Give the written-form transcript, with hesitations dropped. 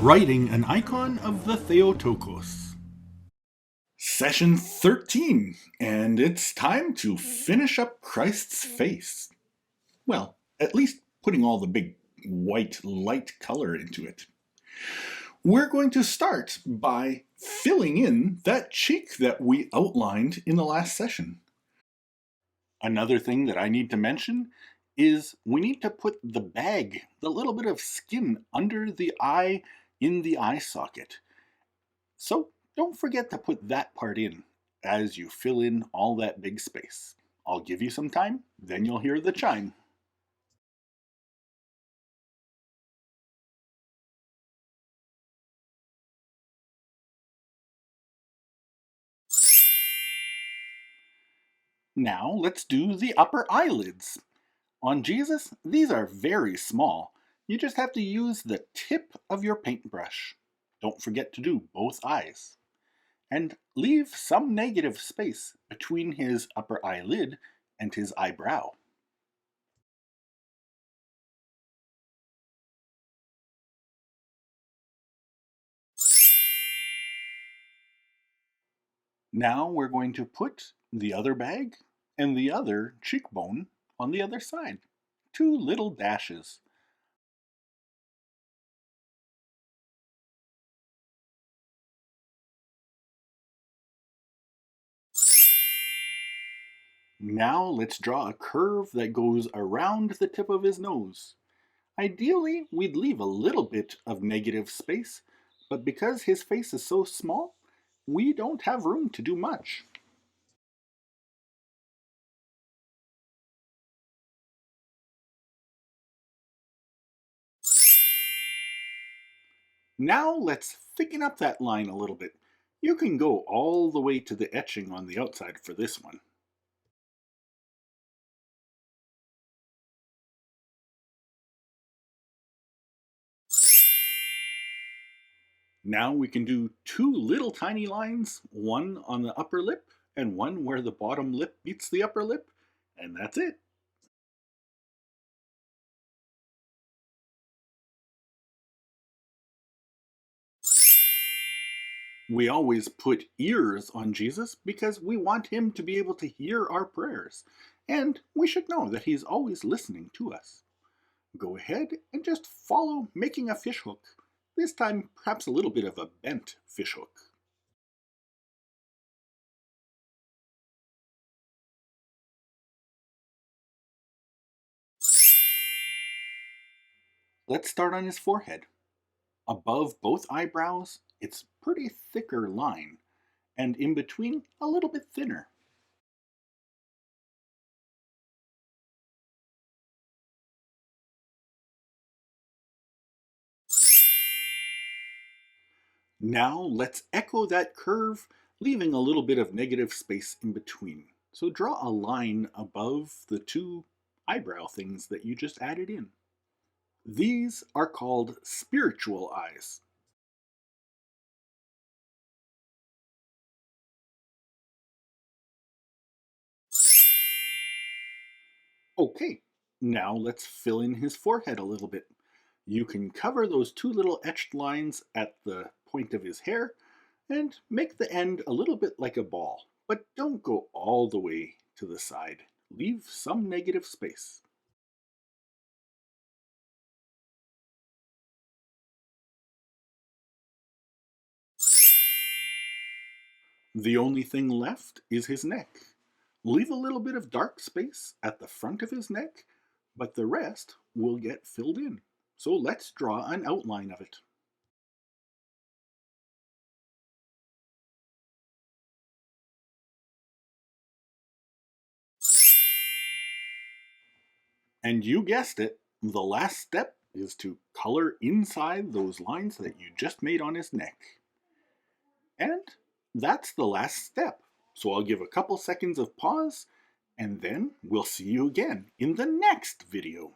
Writing an icon of the Theotokos. Session 13, and it's time to finish up Christ's face. Well, at least putting all the big white light color into it. We're going to start by filling in that cheek that we outlined in the last session. Another thing that I need to mention is we need to put the bag, the little bit of skin under the eye in the eye socket. So don't forget to put that part in as you fill in all that big space. I'll give you some time, then you'll hear the chime. Now let's do the upper eyelids. On Jesus, these are very small. You just have to use the tip of your paintbrush. Don't forget to do both eyes. And leave some negative space between his upper eyelid and his eyebrow. Now we're going to put the other bag and the other cheekbone on the other side. Two little dashes. Now let's draw a curve that goes around the tip of his nose. Ideally, we'd leave a little bit of negative space, but because his face is so small, we don't have room to do much. Now let's thicken up that line a little bit. You can go all the way to the etching on the outside for this one. Now we can do two little tiny lines, one on the upper lip and one where the bottom lip meets the upper lip, and that's it. We always put ears on Jesus because we want him to be able to hear our prayers, and we should know that he's always listening to us. Go ahead and just follow making a fishhook, this time perhaps a little bit of a bent fishhook. Let's start on his forehead. Above both eyebrows, it's pretty thicker line, and in between, a little bit thinner. Now let's echo that curve, leaving a little bit of negative space in between. So draw a line above the two eyebrow things that you just added in. These are called spiritual eyes. Okay, now let's fill in his forehead a little bit. You can cover those two little etched lines at the point of his hair and make the end a little bit like a ball, but don't go all the way to the side. Leave some negative space. The only thing left is his neck. Leave a little bit of dark space at the front of his neck, but the rest will get filled in. So let's draw an outline of it. And you guessed it, the last step is to color inside those lines that you just made on his neck. And that's the last step. So I'll give a couple seconds of pause, and then we'll see you again in the next video.